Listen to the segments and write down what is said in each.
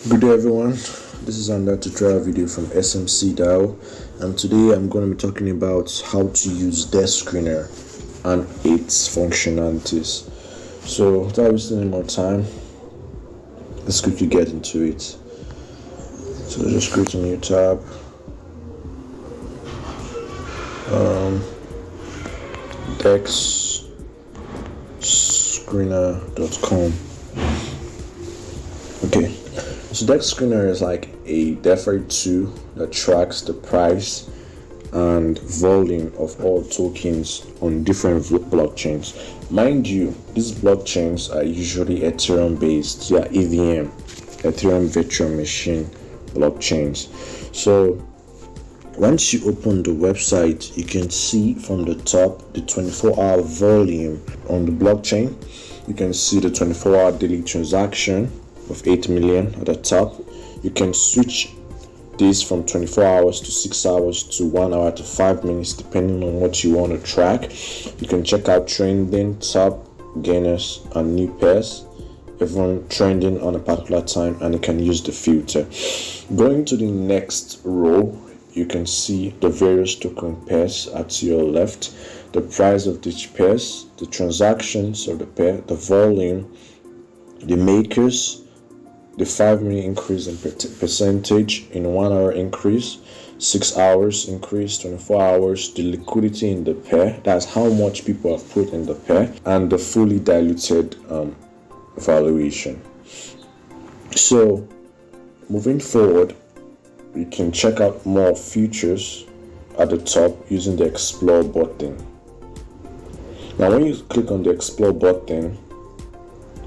Good day everyone, this is another tutorial video from SMC DAO, and today I'm going to be talking about how to use Dexscreener and its functionalities. So without wasting any more time, let's quickly get into it. So just create a new tab, Dexscreener.com. Okay, so Dexscreener is like a DeFi tool that tracks the price and volume of all tokens on different blockchains. Mind you, these blockchains are usually Ethereum based, EVM, Ethereum virtual machine blockchains. So once you open the website, you can see from the top the 24-hour volume on the blockchain. You can see the 24-hour daily transaction of 8 million at the top. You can switch this from 24 hours to 6 hours to 1 hour to 5 minutes depending on what you want to track. You can check out trending, top gainers and new pairs, even trending on a particular time, and you can use the filter. Going to the next row, you can see the various token pairs at your left, the price of each pairs, the transactions of the pair, the volume, the makers, the 5-minute increase in percentage, in 1 hour increase, 6 hours increase, 24 hours, the liquidity in the pair, that's how much people have put in the pair, and the fully diluted valuation. So moving forward, you can check out more features at the top using the explore button. Now when you click on the explore button,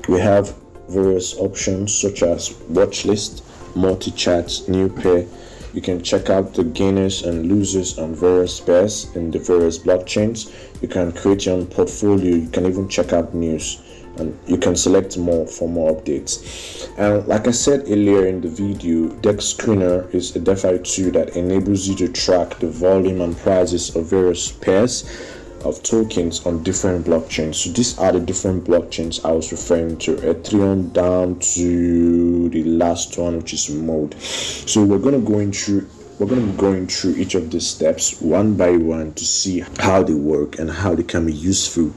we have various options such as Watchlist, Multichat, new pair. You can check out the gainers and losers on various pairs in the various blockchains. You can create your own portfolio. You can even check out news, and you can select more for more updates. And like I said earlier in the video, Dexscreener is a DeFi tool that enables you to track the volume and prices of various pairs of tokens on different blockchains. So these are the different blockchains I was referring to, Ethereum down to the last one, which is Mode. So we're going to be going through each of these steps one by one to see how they work and how they can be useful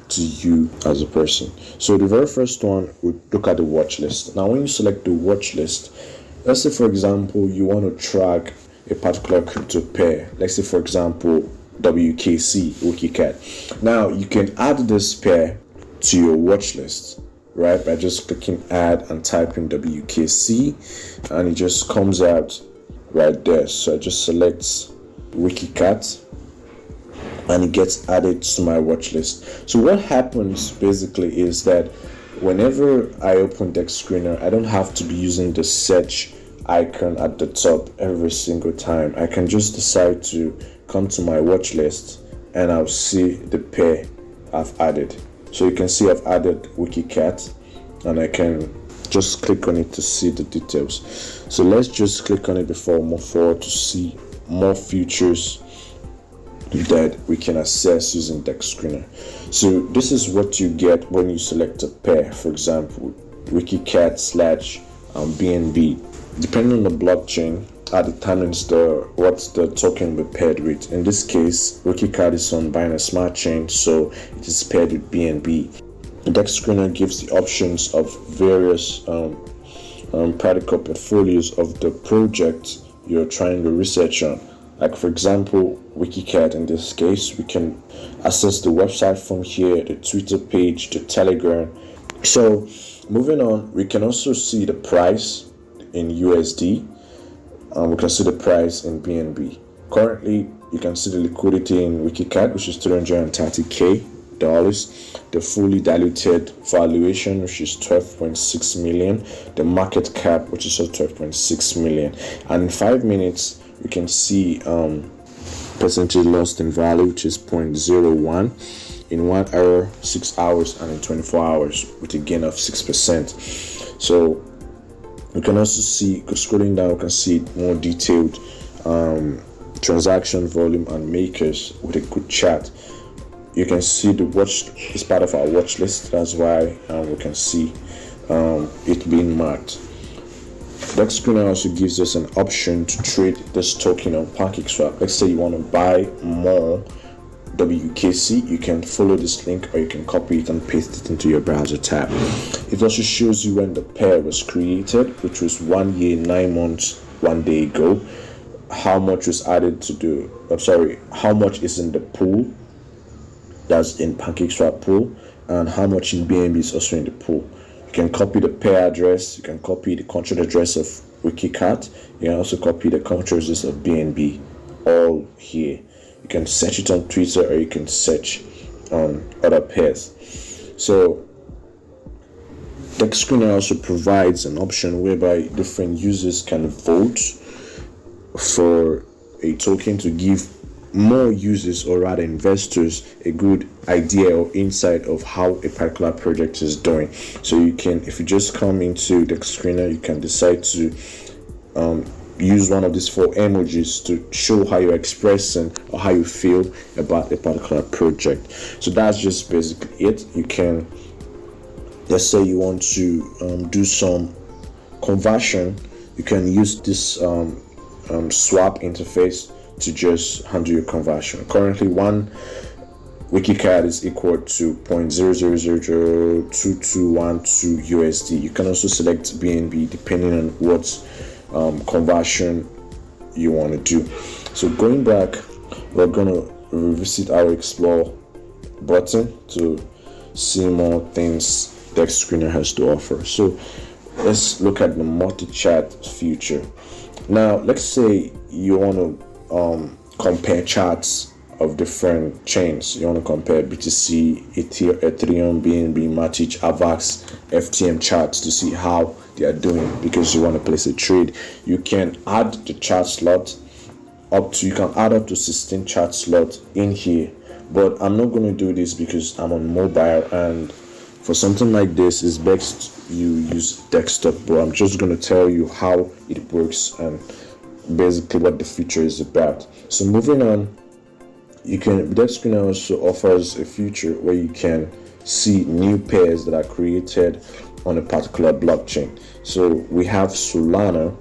to you as a person. So the very first one, we look at the watch list. Now when you select the watch list, let's say for example you want to track a particular crypto pair, let's say for example WKC Wikicat. Now you can add this pair to your watch list, right, by just clicking add and typing WKC, and it just comes out right there. So I just select Wikicat and it gets added to my watch list. So what happens basically is that whenever I open Dexscreener, I don't have to be using the search icon at the top every single time. I can just decide to come to my watch list and I'll see the pair I've added. So you can see I've added Wikicat, and I can just click on it to see the details. So let's just click on it before we move forward to see more features that we can access using Dexscreener. So this is what you get when you select a pair, for example Wikicat/BNB. Depending on the blockchain, determines what the token will be paired with. In this case, Wikicat is on Binance Smart Chain, so it is paired with BNB. Dexscreener gives the options of various practical portfolios of the project you're trying to research on. Like for example, Wikicat, in this case, we can access the website from here, the Twitter page, the Telegram. So moving on, we can also see the price in USD. We can see the price in BNB. Currently, you can see the liquidity in Wikicat, which is $330K, the fully diluted valuation, which is 12.6 million, the market cap, which is also 12.6 million, and in 5 minutes we can see percentage lost in value, which is 0.01, in 1 hour, 6 hours, and in 24 hours with a gain of 6%. So you can also see, scrolling down, you can see more detailed transaction volume and makers with a good chart. You can see the watch is part of our watch list. That's why we can see it being marked. Dexscreener also gives us an option to trade this token on PancakeSwap. Let's say you want to buy more WKC, you can follow this link, or you can copy it and paste it into your browser tab. It also shows you when the pair was created, which was 1 year, 9 months, 1 day ago. How much was added to how much is in the pool, that's in PancakeSwap pool, and how much in BNB is also in the pool. You can copy the pair address, you can copy the country address of Wikicat, you can also copy the country address of BNB, all here. You can search it on Twitter, or you can search on other pairs. So Dexscreener also provides an option whereby different users can vote for a token to give more users, or rather investors, a good idea or insight of how a particular project is doing. So you can, if you just come into Dexscreener, you can decide to use one of these 4 emojis to show how you're expressing or how you feel about a particular project. So that's just basically it. You can, let's say you want to do some conversion, you can use this swap interface to just handle your conversion. Currently, 1 Wikicat is equal to 0.00002212 USD. You can also select BNB depending on what conversion you want to do. So going back, we're going to revisit our explore button to see more things Dexscreener has to offer. So let's look at the multi-chat feature. Now let's say you want to compare charts of different chains. You want to compare BTC, Ethereum, BNB, Matic, AVAX, FTM charts to see how they are doing, because you want to place a trade. You can add the chart slot up to 16 chart slots in here, but I'm not going to do this because I'm on mobile, and for something like this it's best you use desktop. But I'm just going to tell you how it works and basically what the feature is about. So moving on, Dexscreener also offers a feature where you can see new pairs that are created on a particular blockchain. So we have Solana,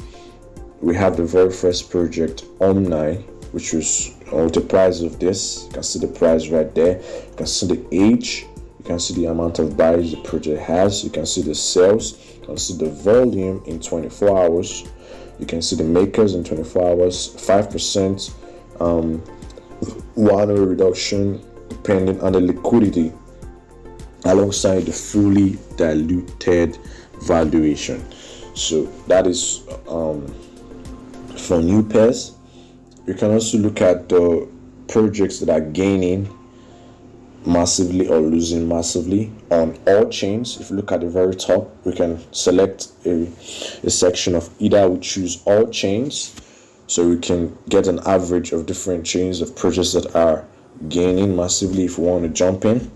we have the very first project Omni, which was the price of this. You can see the price right there, you can see the age, you can see the amount of buys the project has, you can see the sales, you can see the volume in 24 hours, you can see the makers in 24 hours, 5% 1 hour reduction depending on the liquidity, alongside the fully diluted valuation. So that is for new pairs. You can also look at the projects that are gaining massively or losing massively on all chains. If you look at the very top, we can select a section of either we choose all chains, so we can get an average of different chains of projects that are gaining massively if we want to jump in,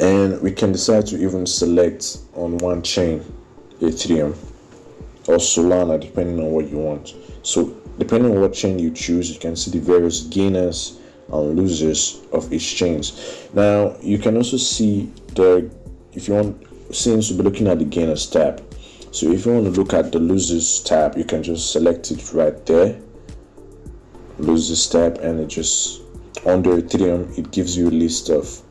and we can decide to even select on one chain, Ethereum or Solana, depending on what you want. So depending on what chain you choose, you can see the various gainers and losers of each chains. Now you can also see if you want, since we'll be looking at the gainers tab, so if you want to look at the losers tab, you can just select it right there, losers tab, and it just under Ethereum it gives you a list of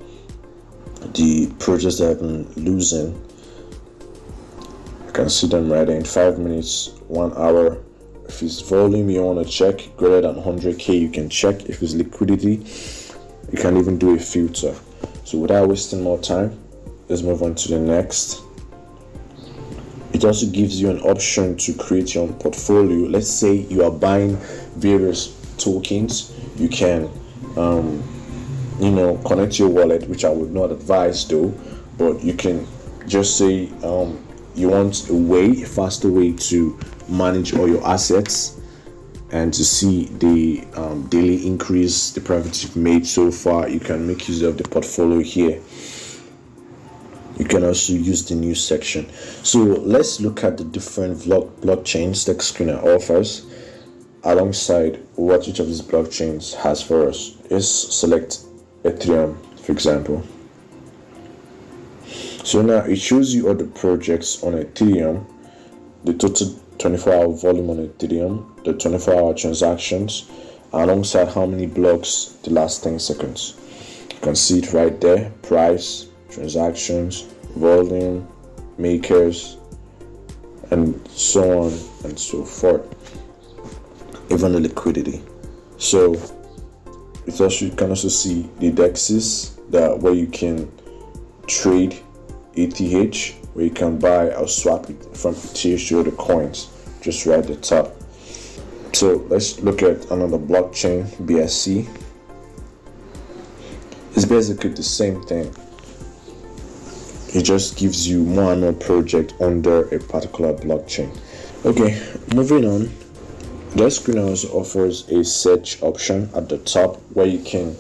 the projects that have been losing. You can see them right there in 5 minutes, 1 hour. If it's volume you want to check, greater than 100k, you can check. If it's liquidity, you can even do a filter. So without wasting more time, let's move on to the next. It also gives you an option to create your own portfolio. Let's say you are buying various tokens. You can connect your wallet, which I would not advise though, but you can just say you want a faster way to manage all your assets and to see the daily increase, the profits you've made so far. You can make use of the portfolio here. You can also use the news section. So let's look at the different blockchains that Dexscreener offers alongside what each of these blockchains has for us. Let's select Ethereum, for example. So now it shows you all the projects on Ethereum, the total 24-hour volume on Ethereum, the 24-hour transactions, alongside how many blocks the last 10 seconds. You can see it right there: price, transactions, volume, makers, and so on and so forth. Even the liquidity. So it's also, you can also see the dexes that where you can trade ETH, where you can buy or swap it from ETH to other coins, just right at the top. So let's look at another blockchain, BSC. It's basically the same thing. It just gives you more and more project under a particular blockchain. Okay, moving on. Dexscreener also offers a search option at the top where you can,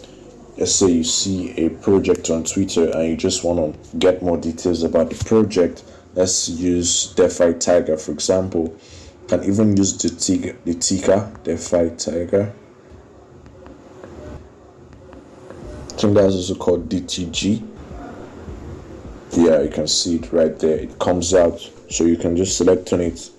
let's say you see a project on Twitter and you just want to get more details about the project. Let's use DeFi Tiger, for example. You can even use the ticker DeFi Tiger. I think that's also called DTG. Yeah, you can see it right there. It comes out, so you can just select on it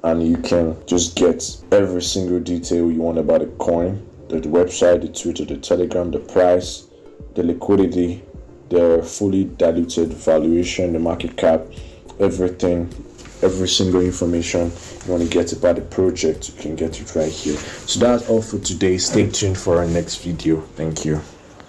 and you can just get every single detail you want about a coin: the website, the Twitter, the Telegram, the price, the liquidity, the fully diluted valuation, the market cap, everything, every single information you want to get about the project, you can get it right here. So that's all for today. Stay tuned for our next video. Thank you.